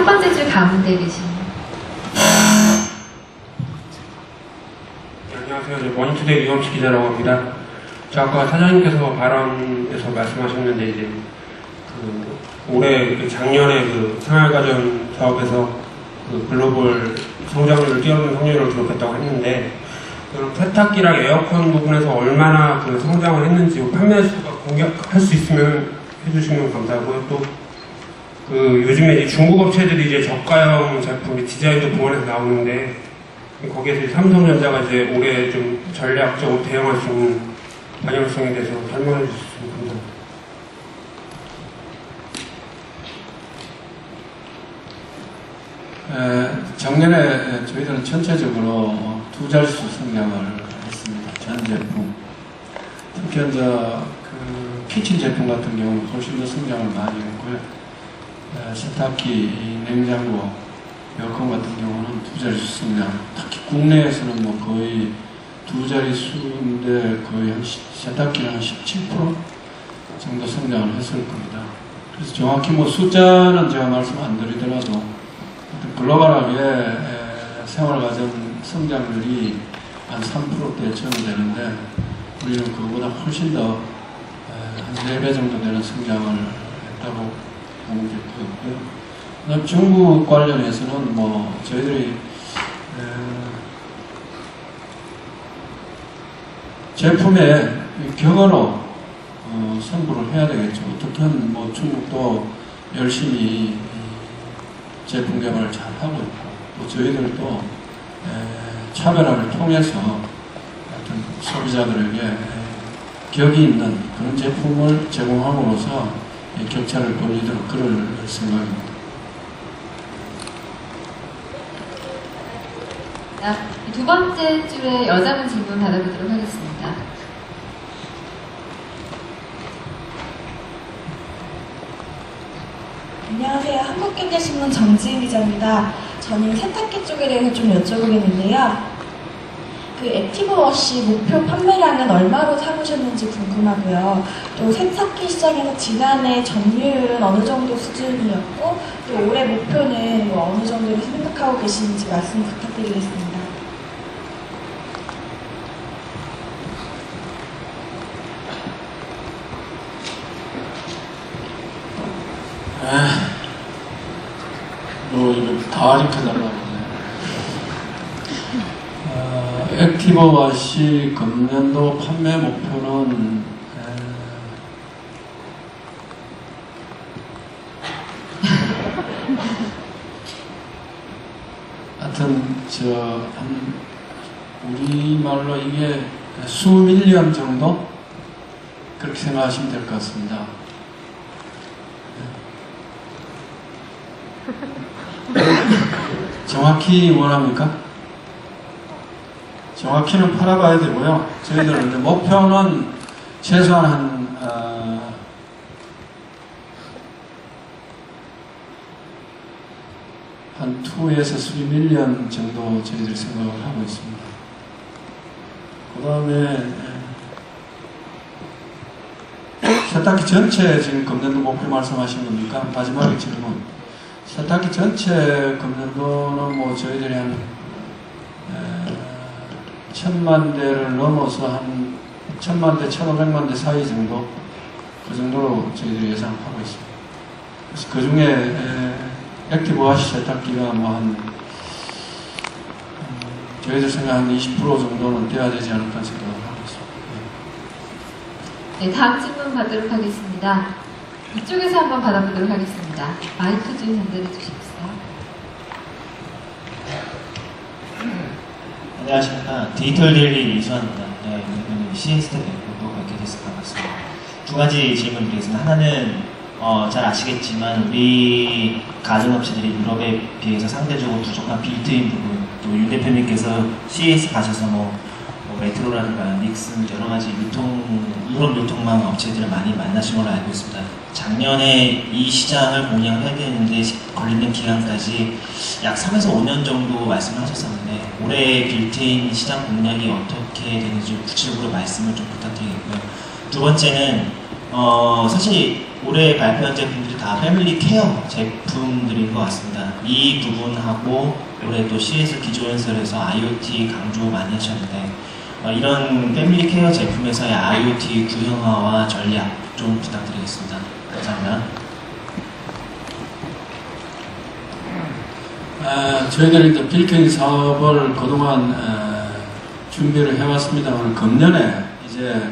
첫 번째 줄 가운데 계신. 안녕하세요. 저 머니투데이 유엄식 기자라고 합니다. 저 아까 사장님께서 발언에서 말씀하셨는데 이제 올해 작년에 생활가전 사업에서 글로벌 성장률을 뛰어넘는 성장률을 기록했다고 했는데 그럼 세탁기랑 에어컨 부분에서 얼마나 성장을 했는지 판매 수가 공개할 수 있으면 해주시면 감사하고요. 또 요즘에 이제 중국 업체들이 이제 저가형 제품 디자인도 보완해서 나오는데 거기에서 이제 삼성전자가 이제 올해 좀 전략적으로 대응할 수 있는 방향성에 대해서 설명해 주셨으면 감사합니다. 작년에 저희들은 전체적으로 두 자릿수 성장을 했습니다. 전 제품. 특히 이제 키친 제품 같은 경우는 훨씬 더 성장을 많이 했고요. 세탁기, 냉장고, 에어컨 같은 경우는 두 자릿수 성장. 특히 국내에서는 거의 두 자릿수인데 거의 세탁기는 한 17% 정도 성장을 했을 겁니다. 그래서 정확히 숫자는 제가 말씀 안 드리더라도 글로벌하게 생활가전 성장률이 한 3%대 정도 되는데 우리는 그보다 훨씬 더 한 4배 정도 되는 성장을 했다고 보는 게 되고요. 그다음 중국 관련해서는 저희들이 제품의 격언으로 승부를 해야 되겠죠. 어떻든 중국도 열심히 제품 개발을 잘 하고 있고, 또 저희들도 차별화를 통해서 어떤 소비자들에게 격이 있는 그런 제품을 제공함으로써 격차를 벌리도록 그럴 생각입니다. 두 번째 줄에 여자분 질문 받아보도록 하겠습니다. 안녕하세요. 한국경제신문 정지은 기자입니다. 저는 세탁기 쪽에 대해서 좀 여쭤보겠는데요. 액티브워시 목표 판매량은 얼마로 삼으셨는지 궁금하고요. 또 세탁기 시장에서 지난해 점유율은 어느 정도 수준이었고, 또 올해 목표는 어느 정도로 생각하고 계시는지 말씀 부탁드리겠습니다. 이거 다 알려달라고. 액티브워시 금년도 판매 목표는 하여튼 우리말로 이게 수밀리언 정도 그렇게 생각하시면 될 것 같습니다. 정확히 원합니까? 정확히는 팔아봐야 되고요. 저희들은 이제 목표는 최소한 한 2에서 3밀리언 정도 저희들이 생각을 하고 있습니다. 그 다음에 세탁기 전체 지금 금년도 목표 말씀하신 겁니까? 마지막에 질문. 세탁기 전체 금년도는 저희들이 한 1000만 대를 넘어서 한 1000만 대, 1500만 대 사이 정도 그 정도로 저희들이 예상하고 있습니다. 그래서 그 중에 액티브워시 세탁기가 저희들 생각 한 20% 정도는 돼야 되지 않을까 생각을 하고 있습니다. 네, 다음 질문 받도록 하겠습니다. 이쪽에서 한번 받아보도록 하겠습니다. 마이크 좀 전달해 주십시오. 안녕하십니까. 디지털 데일리 이수환입니다. 네, 오늘은 CST 대표도 그렇게 됐을 것 같습니다. 두 가지 질문 드리겠습니다. 하나는 잘 아시겠지만 우리 가전업체들이 유럽에 비해서 상대적으로 부족한 빌트인 부분, 또 윤 대표님께서 CES 가셔서 메트로라든가 닉슨 여러 가지 유럽 유통망 업체들을 많이 만나신 걸로 알고 있습니다. 작년에 이 시장을 공략해야 되는데 걸리는 기간까지 약 3에서 5년 정도 말씀을 하셨었는데 올해 빌트인 시장 공략이 어떻게 되는지 구체적으로 말씀을 좀 부탁드리겠고요. 두 번째는 사실 올해 발표한 제품들이 다 패밀리 케어 제품들인 것 같습니다. 이 부분하고 올해 또 CES 기조연설에서 IoT 강조 많이 하셨는데 이런 패밀리 케어 제품에서의 IoT 구형화와 전략 좀 부탁드리겠습니다. 감사합니다. 저희들이 이제 빌딩 사업을 그동안 준비를 해왔습니다만 금년에 이제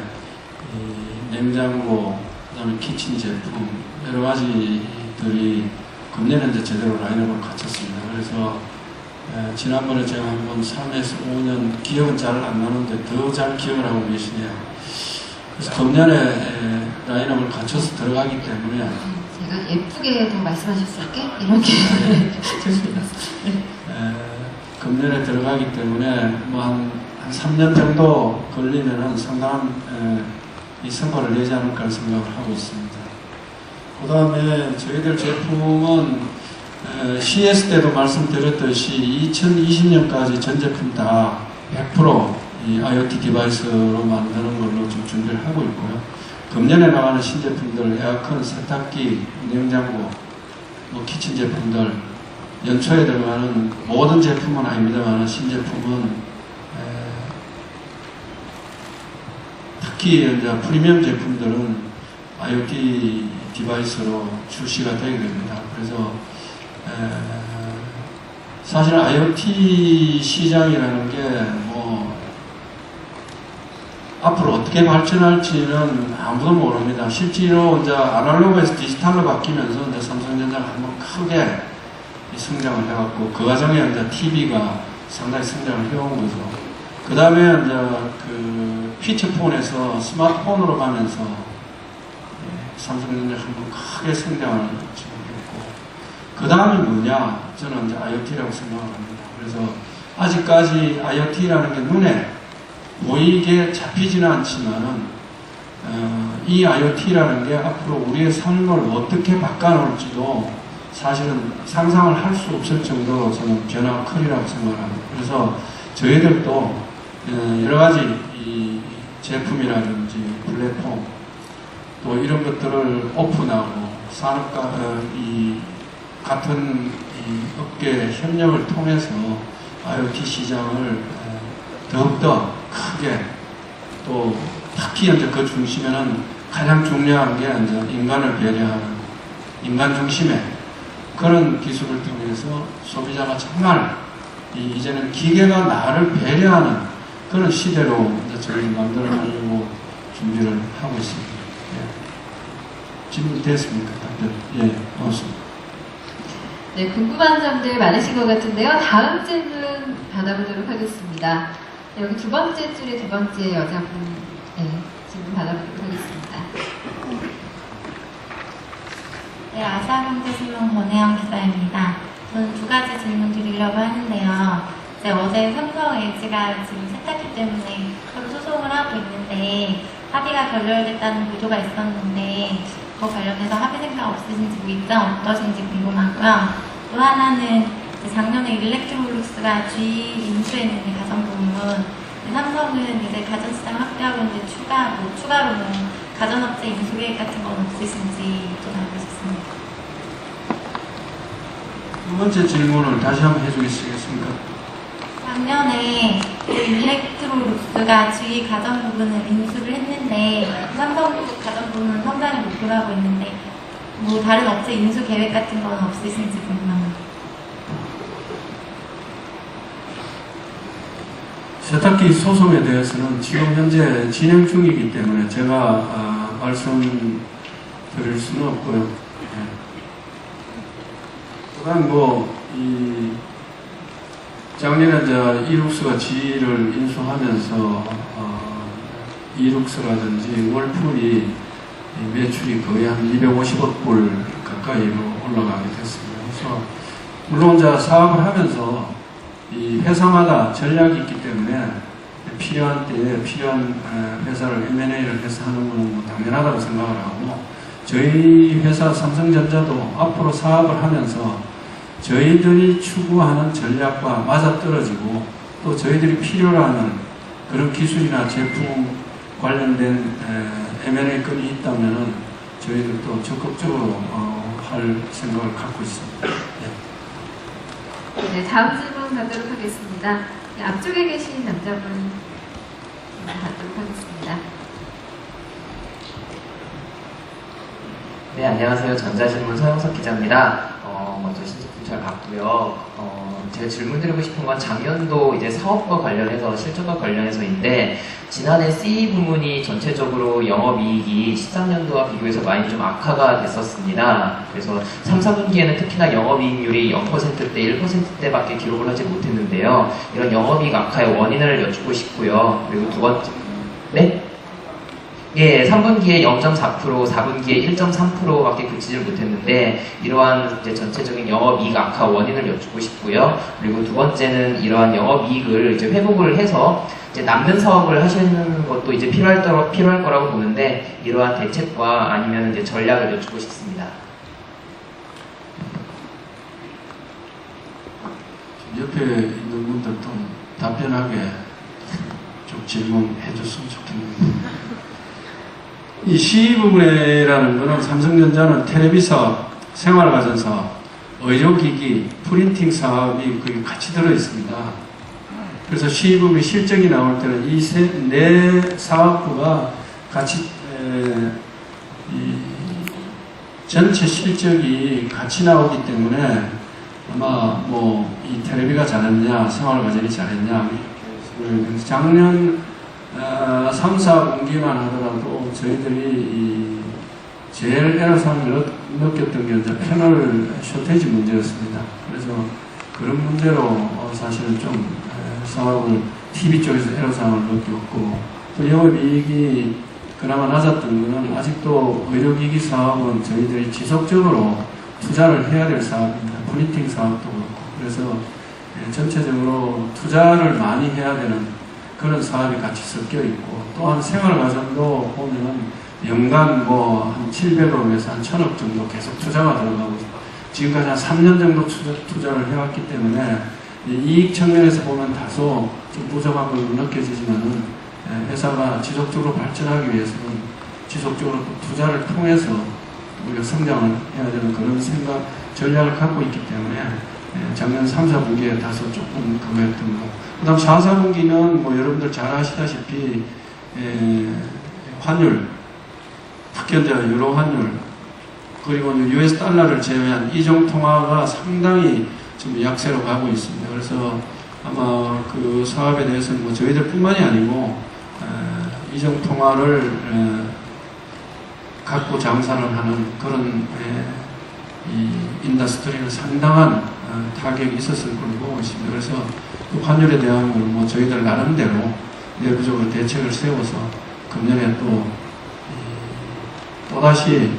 이 냉장고, 그다음에 키친 제품 여러 가지들이 금년에 이제 제대로 라인업을 갖췄습니다. 그래서 지난번에 제가 한번 3에서 5년 기억은 잘 안 나는데 더 잘 기억을 하고 계시네요. 그래서 금년에 라인업을 갖춰서 들어가기 때문에 제가 예쁘게 더 말씀하셨을 게 이렇게 좋습니다. 금년에 들어가기 때문에 뭐 한 3년 정도 걸리면은 상당한 이 성과를 내지 않을까 생각을 하고 있습니다. 그 다음에 저희들 제품은 CES 때도 말씀드렸듯이 2020년까지 전 제품 다 100% 이 IoT 디바이스로 만드는 걸로 좀 준비를 하고 있고요. 금년에 나가는 신제품들, 에어컨, 세탁기, 냉장고, 뭐 키친 제품들, 연초에 들어가는 모든 제품은 아닙니다만 신제품은 특히 이제 프리미엄 제품들은 IoT 디바이스로 출시가 되게 됩니다. 그래서 사실 IoT 시장이라는 게 뭐 앞으로 어떻게 발전할지는 아무도 모릅니다. 실제로 이제 아날로그에서 디지털로 바뀌면서 이제 삼성전자가 한번 크게 성장을 해갖고 그 과정에 이제 TV가 상당히 성장을 해온 거죠. 그 다음에 이제 그 피처폰에서 스마트폰으로 가면서 삼성전자가 한번 크게 성장을 했고 그 다음이 뭐냐? 저는 이제 IoT라고 생각을 합니다. 그래서 아직까지 IoT라는 게 눈에 보이게 잡히지는 않지만은 이 IoT라는 게 앞으로 우리의 삶을 어떻게 바꿔놓을지도 사실은 상상을 할 수 없을 정도로 저는 변화가 크리라고 생각합니다. 그래서 저희들도 여러 가지 이 제품이라든지 플랫폼 또 이런 것들을 오픈하고 산업과 이 같은 이 업계 협력을 통해서 IoT 시장을 더욱더 크게 또 특히 이제 그 중심에는 가장 중요한 게 이제 인간을 배려하는 인간 중심의 그런 기술을 통해서 소비자가 정말 이제는 기계가 나를 배려하는 그런 시대로 이제 저희를 만들어가려고 준비를 하고 있습니다. 예. 질문 됐습니까? 예, 고맙습니다. 네, 궁금한 점들 많으신 것 같은데요. 다음 질문 받아보도록 하겠습니다. 여기 두 번째 줄에 두 번째 여자분 질문 받아보도록 하겠습니다. 네, 아시아경제신문 권혜영 기자입니다. 저는 두 가지 질문 드리려고 하는데요. 어제 삼성, LG가 지금 세탁기 때문에 서로 소송을 하고 있는데 합의가 결렬됐다는 보도가 있었는데 그거 관련해서 합의 생각 없으신지 뭐 입장 어떠신지 궁금하고요. 또 하나는 작년에 일렉트로룩스가 GE 인수했는데 가전부문 삼성은 이제 가전시장 확대하고 있는데 추가로 뭐 가전업체 인수 계획 같은 건 없으신지 좀 알고 싶습니다. 두 번째 질문을 다시 한번 해주시겠습니까? 작년에 일렉트로룩스가 GE 가전 부분을 인수를 했는데 삼성도 가전 부분 성장을 목표로 하고 있는데 뭐 다른 업체 인수 계획 같은 건 없으신지 궁금합니다. 세탁기 소송에 대해서는 지금 현재 진행 중이기 때문에 제가 말씀드릴 수는 없고요. 예. 그다음 작년에 이제 이룩스가 GE를 인수하면서 이룩스라든지 월풀이 매출이 거의 한 250억 불 가까이로 올라가게 됐습니다. 그래서 물론 이제 사업을 하면서 이 회사마다 전략이 있기 때문에 필요한 때에 필요한 회사를 M&A를 해서 하는 것은 뭐 당연하다고 생각을 하고 저희 회사 삼성전자도 앞으로 사업을 하면서 저희들이 추구하는 전략과 맞아떨어지고 또 저희들이 필요로 하는 그런 기술이나 제품 관련된 M&A 건이 있다면은 저희들도 적극적으로 할 생각을 갖고 있습니다. 네, 다음 질문 받도록 하겠습니다. 네, 앞쪽에 계신 남자분 받도록 하겠습니다. 네, 안녕하세요. 전자신문 서영석 기자입니다. 먼저 신제품 잘 봤고요. 제가 질문 드리고 싶은 건 작년도 이제 사업과 관련해서 실적과 관련해서인데 지난해 CE 부문이 전체적으로 영업이익이 13년도와 비교해서 많이 좀 악화가 됐었습니다. 그래서 3, 4분기에는 특히나 영업이익률이 0%대, 1%대밖에 기록을 하지 못했는데요. 이런 영업이익 악화의 원인을 여쭙고 싶고요. 그리고 두 번째, 네? 예, 3분기에 0.4%, 4분기에 1.3%밖에 그치질 못했는데 이러한 이제 전체적인 영업이익 악화 원인을 여쭙고 싶고요. 그리고 두 번째는 이러한 영업이익을 이제 회복을 해서 이제 남는 사업을 하시는 것도 이제 필요할 거라고 보는데 이러한 대책과 아니면 이제 전략을 여쭙고 싶습니다. 옆에 있는 분들도 답변하게 좀 질문해 줬으면 좋겠는데. 이 CE 부분이라는 것은 삼성전자는 텔레비 사업, 생활가전 사업, 의료기기, 프린팅 사업이 거기 같이 들어 있습니다. 그래서 CE 부분의 실적이 나올 때는 이 네 사업부가 같이 이 전체 실적이 같이 나오기 때문에 아마 뭐 이 텔레비가 잘했냐, 생활가전이 잘했냐 작년 3, 4분기만 하더라도 저희들이 제일 애로사항을 느꼈던 게 이제 패널 쇼테이지 문제였습니다. 그래서 그런 문제로 사실은 좀 사업을 TV 쪽에서 애로사항을 느꼈고 또 영업이익이 그나마 낮았던 것은 아직도 의료기기 사업은 저희들이 지속적으로 투자를 해야 될 사업입니다. 프린팅 사업도 그렇고 그래서 전체적으로 투자를 많이 해야 되는 그런 사업이 같이 섞여 있고 또한 생활가전도 보면 연간 뭐 한 700억에서 한 1000억 정도 계속 투자가 들어가고 지금까지 한 3년 정도 투자를 해왔기 때문에 이익 측면에서 보면 다소 좀 부족한 걸로 느껴지지만은 회사가 지속적으로 발전하기 위해서는 지속적으로 투자를 통해서 우리가 성장을 해야 되는 그런 생각, 전략을 갖고 있기 때문에 작년 3, 4분기에 다소 조금 그거 했던 거. 그 다음 4, 4분기는 뭐 여러분들 잘 아시다시피 환율, 특히 이제 유로 환율, 그리고 US 달러를 제외한 이종 통화가 상당히 지금 약세로 가고 있습니다. 그래서 아마 그 사업에 대해서는 뭐 저희들 뿐만이 아니고 이종 통화를 갖고 장사를 하는 그런 이 인더스트리는 상당한 타격이 있었을 걸로 보고 있습니다. 그래서 그 환율에 대한 걸 뭐 저희들 나름대로 내부적으로 대책을 세워서 금년에 또다시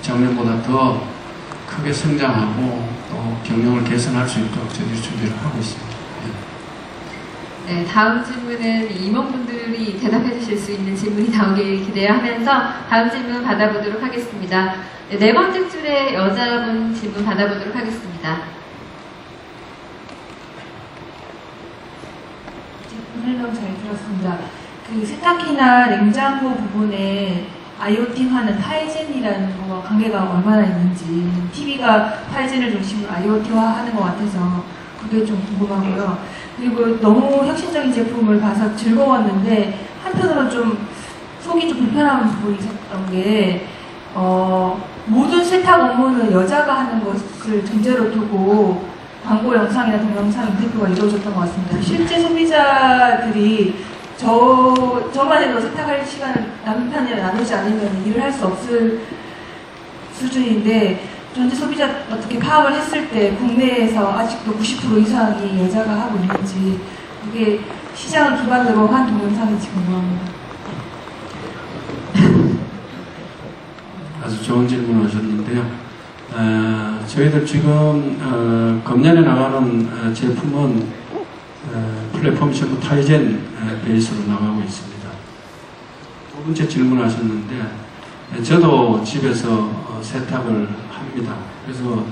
작년보다 더 크게 성장하고 또 경영을 개선할 수 있도록 저희들이 준비를 하고 있습니다. 네, 다음 질문은 임원분들이 대답해 주실 수 있는 질문이 나오길 기대하면서 다음 질문 받아보도록 하겠습니다. 네 번째 줄에 여자분 질문 받아보도록 하겠습니다. 설명 잘 들었습니다. 그 세탁기나 냉장고 부분에 IoT화는 파이젠이라는 거와 관계가 얼마나 있는지, TV가 파이젠을 중심으로 IoT화하는 것 같아서 그게 좀 궁금하고요. 그리고 너무 혁신적인 제품을 봐서 즐거웠는데 한편으로 좀 속이 좀 불편한 부분이 있었던 게 모든 세탁 업무는 여자가 하는 것을 전제로 두고 광고 영상이나 동영상 인터뷰가 이루어졌던 것 같습니다. 실제 소비자들이 저만 해도 세탁할 시간을 남편이랑 나누지 않으면 일을 할 수 없을 수준인데 전체 소비자 어떻게 파악을 했을 때 국내에서 아직도 90% 이상이 여자가 하고 있는지 그게 시장을 기반으로 한 동영상인지 궁금합니다. 아주 좋은 질문을 하셨는데요. 저희들 지금 금년에 나가는 제품은 플랫폼이 전부 타이젠 베이스로 나가고 있습니다. 두 번째 질문을 하셨는데 저도 집에서 세탁을 합니다. 그래서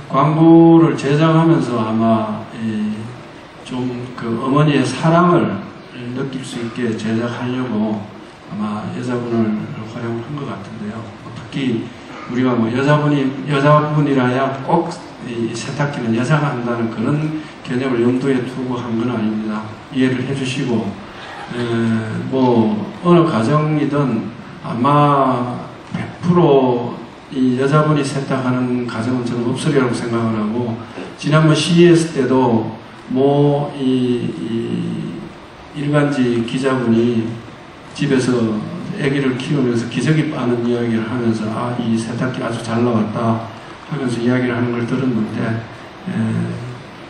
광고를 제작하면서 아마 좀 그 어머니의 사랑을 느낄 수 있게 제작하려고 아마 여자분을 활용한 것 같은데요. 특히 우리가 뭐 여자분이라야 꼭 이 세탁기는 여자가 한다는 그런 개념을 염두에 두고 한 건 아닙니다. 이해를 해주시고, 뭐 어느 가정이든 아마 100% 이 여자분이 세탁하는 가정은 저는 없으리라고 생각을 하고, 지난번 CES 때도 뭐 일간지 기자분이 집에서 아기를 키우면서 기저귀 빠는 이야기를 하면서 아, 이 세탁기 아주 잘 나왔다 하면서 이야기를 하는 걸 들었는데,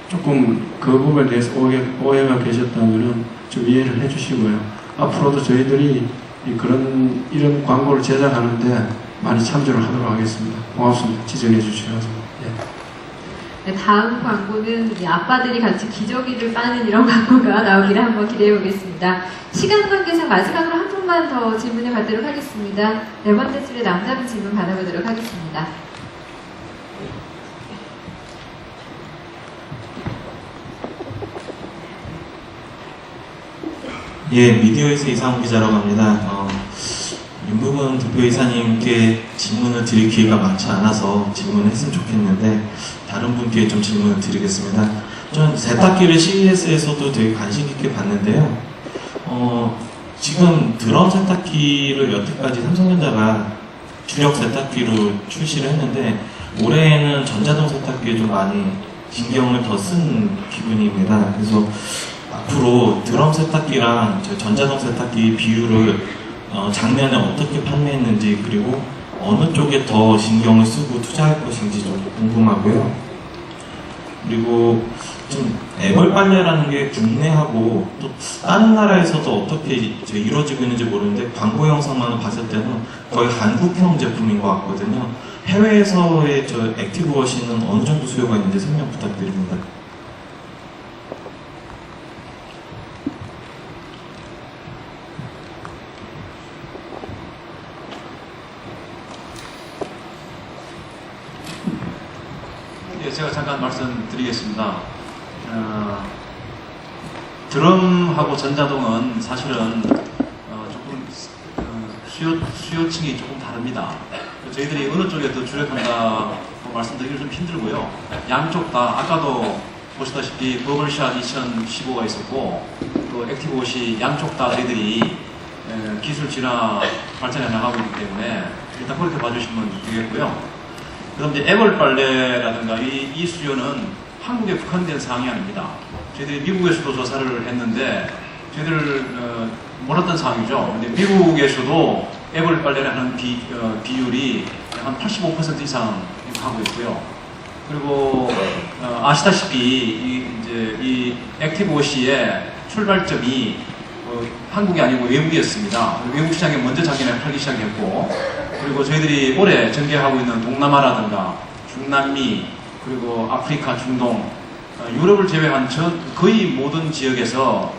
조금 그 부분에 대해서 오해가 계셨다면 좀 이해를 해주시고요. 앞으로도 저희들이 이런 광고를 제작하는데 많이 참조를 하도록 하겠습니다. 고맙습니다. 지적해 주셔서. 예. 네, 다음 광고는 우리 아빠들이 같이 기저귀를 빠는 이런 광고가 나오기를 한번 기대해 보겠습니다. 시간 관계상 마지막으로 한 분만 더 질문을 받도록 하겠습니다. 네 번째 줄에 남자분 질문 받아보도록 하겠습니다. 예, 미디어에서 이상훈 기자라고 합니다. 윤부분 대표이사님께 질문을 드릴 기회가 많지 않아서 질문을 했으면 좋겠는데 다른 분께 좀 질문을 드리겠습니다. 전 세탁기를 CES에서도 되게 관심 깊게 봤는데요. 지금 드럼 세탁기를 여태까지 삼성전자가 주력 세탁기로 출시를 했는데 올해에는 전자동 세탁기에 좀 많이 신경을 더 쓴 기분입니다. 그래서 앞으로 드럼 세탁기랑 전자동 세탁기 비율을 작년에 어떻게 판매했는지, 그리고 어느 쪽에 더 신경을 쓰고 투자할 것인지 좀 궁금하고요. 그리고 좀 애벌 빨래라는 게 국내하고 또 다른 나라에서도 어떻게 이루어지고 있는지 모르는데 광고 영상만 봤을 때는 거의 한국형 제품인 것 같거든요. 해외에서의 액티브 워시는 어느 정도 수요가 있는지 설명 부탁드립니다. 제가 잠깐 말씀드리겠습니다. 드럼하고 전자동은 사실은 조금 수요층이 조금 다릅니다. 저희들이 어느 쪽에 더 주력한다고 말씀드리기 좀 힘들고요. 양쪽 다 아까도 보시다시피 버블샷 2015가 있었고 또 액티브워시 양쪽 다 저희들이 기술 진화 발전해 나가고 있기 때문에 일단 그렇게 봐주시면 되겠고요. 그럼 이제 애벌 빨래라든가 이 수요는 한국에 국한된 사항이 아닙니다. 저희들이 미국에서도 조사를 했는데 저희들 몰랐던 사항이죠. 근데 미국에서도 애벌 빨래를 하는 비율이 한 85% 이상 하고 있고요. 그리고 아시다시피 이 액티브워시의 출발점이 한국이 아니고 외국이었습니다. 외국 시장에 먼저 작년에 팔기 시작했고, 그리고 저희들이 올해 전개하고 있는 동남아라든가 중남미, 그리고 아프리카, 중동, 유럽을 제외한 거의 모든 지역에서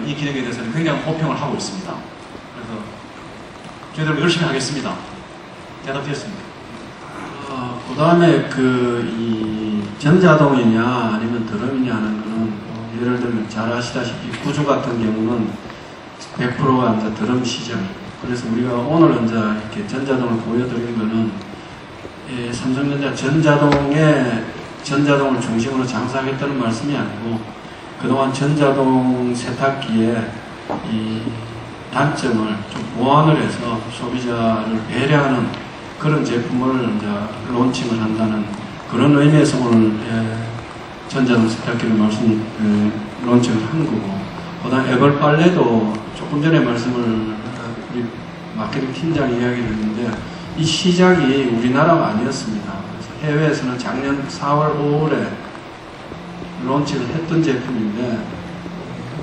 이 기능에 대해서는 굉장히 호평을 하고 있습니다. 그래서 저희들 열심히 하겠습니다. 대답드렸습니다. 그 다음에 이 전자동이냐 아니면 드럼이냐는 거는 예를 들면 잘 아시다시피 구주 같은 경우는 100%가 이제 드럼 시장이고, 그래서 우리가 오늘 이제 이렇게 전자동을 보여드린 거는 삼성전자 전자동을 중심으로 장사하겠다는 말씀이 아니고, 그동안 전자동 세탁기의 이 단점을 좀 보완을 해서 소비자를 배려하는 그런 제품을 이제 론칭을 한다는 그런 의미에서 오늘 전자동 세탁기를 론칭을 한 거고, 그다음 애벌 빨래도 조금 전에 말씀을 우리 마케팅 팀장이 이야기를 했는데 이 시작이 우리나라가 아니었습니다. 그래서 해외에서는 작년 4월, 5월에 론칭을 했던 제품인데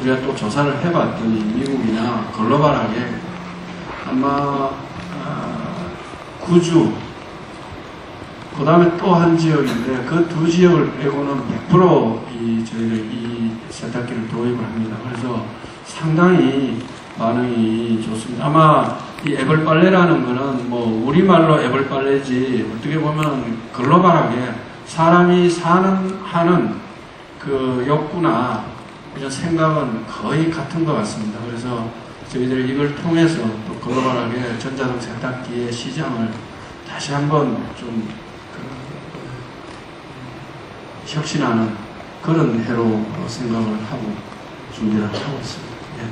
우리가 또 조사를 해봤더니 미국이나 글로벌하게 아마 구주, 그 다음에 또 한 지역인데 그 두 지역을 빼고는 100% 저희가 이 세탁기를 도입을 합니다. 그래서 상당히 반응이 좋습니다. 아마 이 애벌 빨래라는 거는 뭐 우리말로 애벌 빨래지 어떻게 보면 글로벌하게 사람이 하는 그 욕구나 이런 생각은 거의 같은 것 같습니다. 그래서 저희들이 이걸 통해서 또 글로벌하게 전자동 세탁기의 시장을 다시 한번 좀 혁신하는 그런 해로 생각을 하고 준비를 하고 있습니다. 예.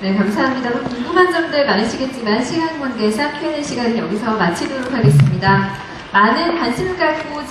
네, 감사합니다. 궁금한 점들 많으시겠지만 시간 관계상 Q&A 시간은 여기서 마치도록 하겠습니다. 많은 관심을 갖고